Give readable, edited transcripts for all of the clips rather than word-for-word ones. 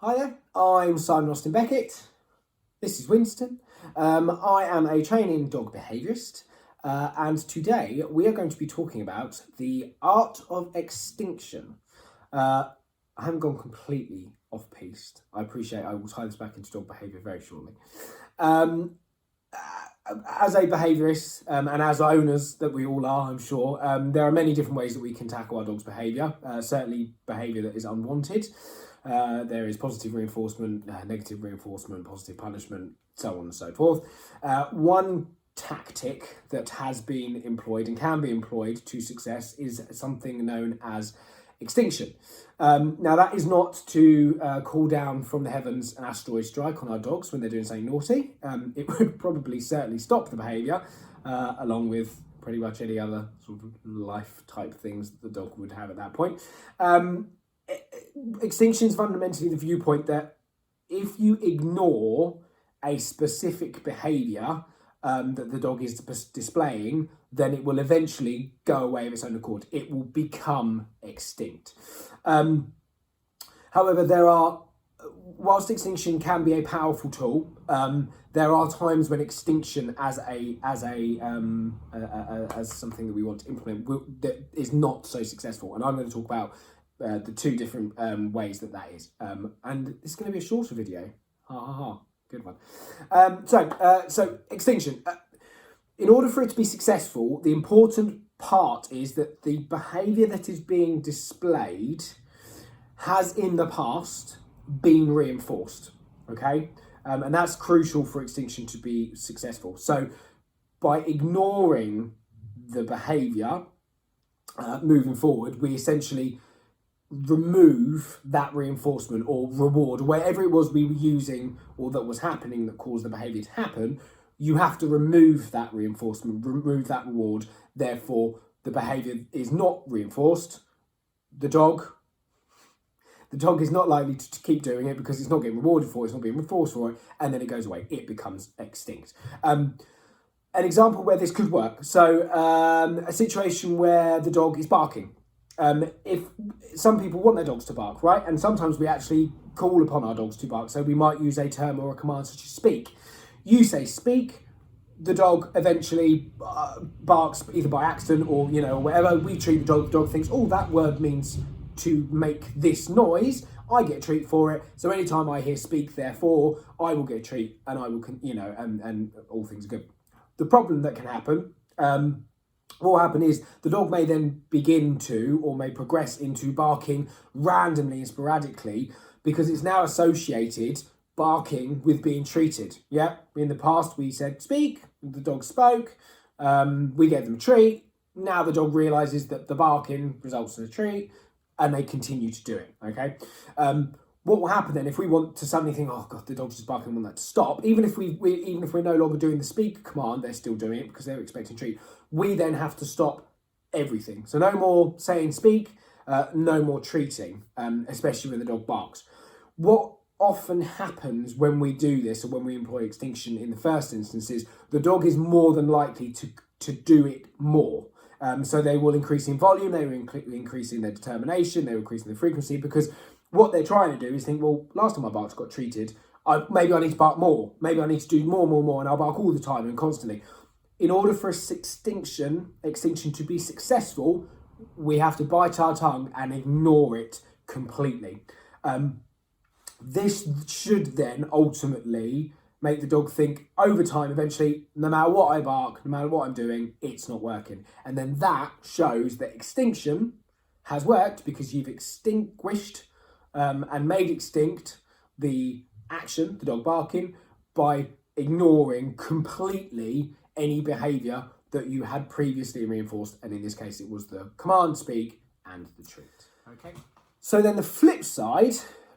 Hi there, I'm Simon Austin Beckett. This is Winston. I am a training dog behaviourist, and today we are going to be talking about the art of extinction. I haven't gone completely off piste. I appreciate I will tie this back into dog behaviour very shortly. As a behaviourist and as owners that we all are, I'm sure, there are many different ways that we can tackle our dog's behaviour. Certainly behaviour that is unwanted. There is positive reinforcement, negative reinforcement, positive punishment, so on and so forth. One tactic that has been employed and can be employed to success is something known as extinction. Now, that is not to call down from the heavens an asteroid strike on our dogs when they're doing something naughty. It would probably certainly stop the behaviour, along with pretty much any other sort of life type things that the dog would have at that point. Extinction is fundamentally the viewpoint that if you ignore a specific behaviour that the dog is displaying, then it will eventually go away of its own accord. It will become extinct. However, whilst extinction can be a powerful tool, there are times when extinction as something that we want to implement that is not so successful, and I'm going to talk about the two different ways that is. And it's going to be a shorter video. Ha ha ha. Good one. So extinction. In order for it to be successful, the important part is that the behaviour that is being displayed has in the past been reinforced. Okay? And that's crucial for extinction to be successful. So by ignoring the behaviour moving forward, we essentially remove that reinforcement or reward, whatever it was we were using or that was happening that caused the behaviour to happen. You have to remove that reinforcement, remove that reward. Therefore, the behaviour is not reinforced. The dog is not likely to keep doing it because it's not getting rewarded for it, it's not being reinforced for it, and then it goes away. It becomes extinct. An example where this could work. So a situation where the dog is barking. If some people want their dogs to bark, right? And sometimes we actually call upon our dogs to bark. So we might use a term or a command such as speak. You say speak, the dog eventually barks either by accident or, whatever. We treat the dog thinks, oh, that word means to make this noise. I get a treat for it. So anytime I hear speak, therefore, I will get a treat and I will, and all things are good. The problem that can happen, what will happen is the dog may then begin to or may progress into barking randomly and sporadically because it's now associated barking with being treated. Yeah, in the past we said speak, the dog spoke, we gave them a treat. Now the dog realises that the barking results in a treat and they continue to do it. Okay. What will happen then if we want to suddenly think, oh god, the dog's just barking, I want that to stop? Even if we're no longer doing the speak command, they're still doing it because they're expecting a treat. We then have to stop everything. So no more saying speak, no more treating, especially when the dog barks. What often happens when we do this or when we employ extinction in the first instance is the dog is more than likely to do it more. So they will increase in volume, they will increase in their determination, they will increase in the frequency, because what they're trying to do is think, well, last time I barked, got treated, maybe I need to bark more, maybe I need to do more, and I'll bark all the time and constantly. In order for extinction to be successful, we have to bite our tongue and ignore it completely. This should then ultimately make the dog think over time, eventually, no matter what I bark, no matter what I'm doing, it's not working. And then that shows that extinction has worked because you've extinguished and made extinct the action, the dog barking, by ignoring completely any behaviour that you had previously reinforced. And in this case, it was the command, speak, and the treat. Okay. So then the flip side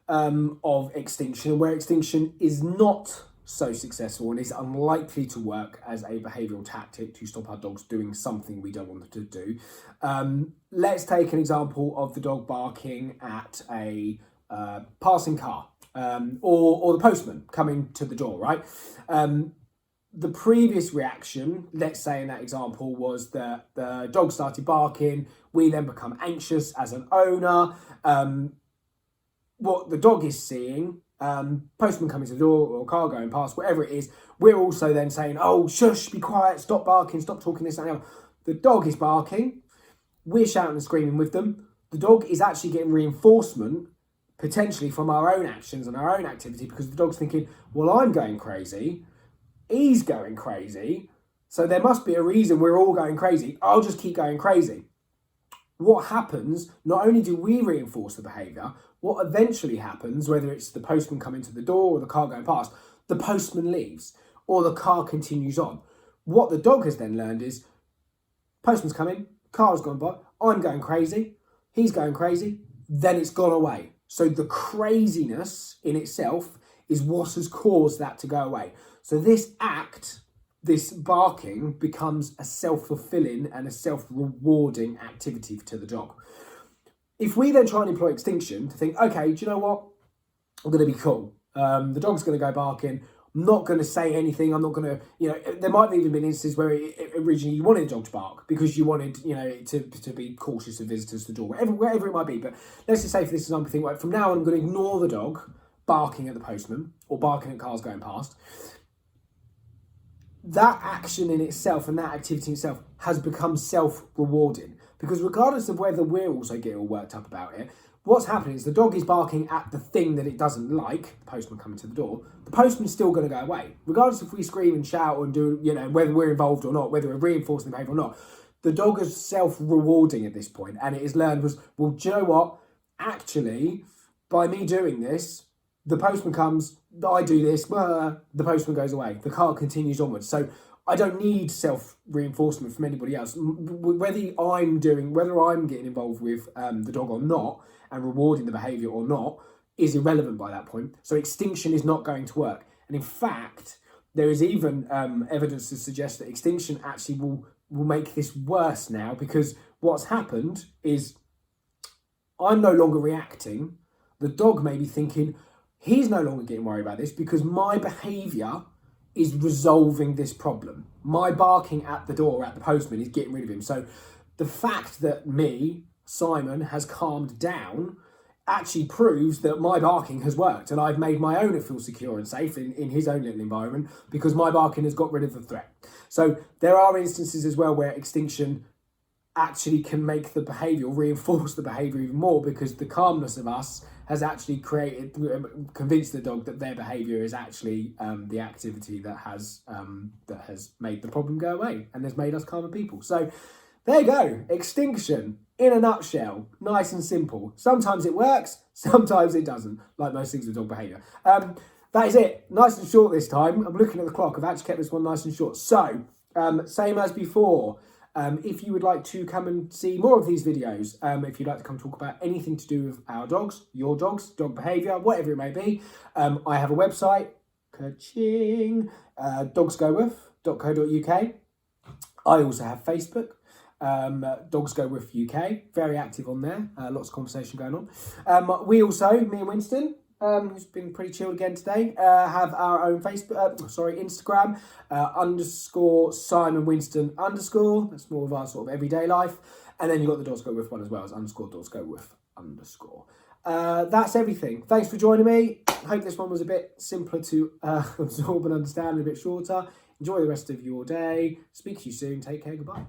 of extinction, where extinction is not so successful and is unlikely to work as a behavioural tactic to stop our dogs doing something we don't want them to do. Let's take an example of the dog barking at a passing car or the postman coming to the door, right? The previous reaction, let's say in that example, was that the dog started barking. We then become anxious as an owner. what the dog is seeing, postman coming to the door or car going past, whatever it is, we're also then saying, oh, shush, be quiet, stop barking, stop talking this and that. The dog is barking, we're shouting and screaming with them. The dog is actually getting reinforcement, potentially from our own actions and our own activity, because the dog's thinking, well, I'm going crazy, he's going crazy, so there must be a reason we're all going crazy. I'll just keep going crazy. What happens, not only do we reinforce the behaviour, what eventually happens, whether it's the postman coming to the door or the car going past, the postman leaves or the car continues on. What the dog has then learned is, postman's coming, car's gone by, I'm going crazy, he's going crazy, then it's gone away. So the craziness in itself is what has caused that to go away. So this act, this barking, becomes a self-fulfilling and a self-rewarding activity to the dog. If we then try and employ extinction to think, okay, do you know what? I'm going to be cool. The dog's going to go barking. I'm not going to say anything. I'm not going to, there might have even been instances where originally you wanted the dog to bark because you wanted, to be cautious of visitors to the door, wherever it might be. But let's just say for this example, think, right, from now on, I'm going to ignore the dog barking at the postman or barking at cars going past. That action in itself and that activity in itself has become self-rewarding, because regardless of whether we're also getting all worked up about it, what's happening is the dog is barking at the thing that it doesn't like, the postman coming to the door. The postman's still going to go away. Regardless if we scream and shout and do, whether we're involved or not, whether we're reinforcing the behaviour or not, the dog is self-rewarding at this point, and it has learned well, do you know what? Actually, by me doing this, the postman comes, I do this, the postman goes away. The car continues onwards. So I don't need self-reinforcement from anybody else. Whether I'm getting involved with the dog or not and rewarding the behaviour or not is irrelevant by that point. So extinction is not going to work. And in fact, there is even evidence to suggest that extinction actually will make this worse now, because what's happened is I'm no longer reacting. The dog may be thinking, he's no longer getting worried about this because my behaviour is resolving this problem. My barking at the door at the postman is getting rid of him. So the fact that me, Simon, has calmed down actually proves that my barking has worked, and I've made my owner feel secure and safe in his own little environment because my barking has got rid of the threat. So there are instances as well where extinction actually can make the behaviour, reinforce the behaviour even more, because the calmness of us has actually convinced the dog that their behaviour is actually the activity that has made the problem go away and has made us calmer people. So there you go, extinction in a nutshell, nice and simple. Sometimes it works, sometimes it doesn't, like most things with dog behaviour. That is it, nice and short this time. I'm looking at the clock, I've actually kept this one nice and short. So, same as before. If you would like to come and see more of these videos, if you'd like to come talk about anything to do with our dogs, your dogs, dog behaviour, whatever it may be, I have a website, ka-ching, dogsgowith.co.uk. I also have Facebook, Dogs Go With UK, very active on there, lots of conversation going on. We also, me and Winston, who's been pretty chilled again today, have our own Instagram, _ Simon Winston _ that's more of our sort of everyday life. And then you've got the Dogs Go With one as well, as _ Dogs Go With _ that's everything. Thanks for joining me. I hope this one was a bit simpler to absorb and understand, a bit shorter. Enjoy the rest of your day. Speak to you soon. Take care. Goodbye.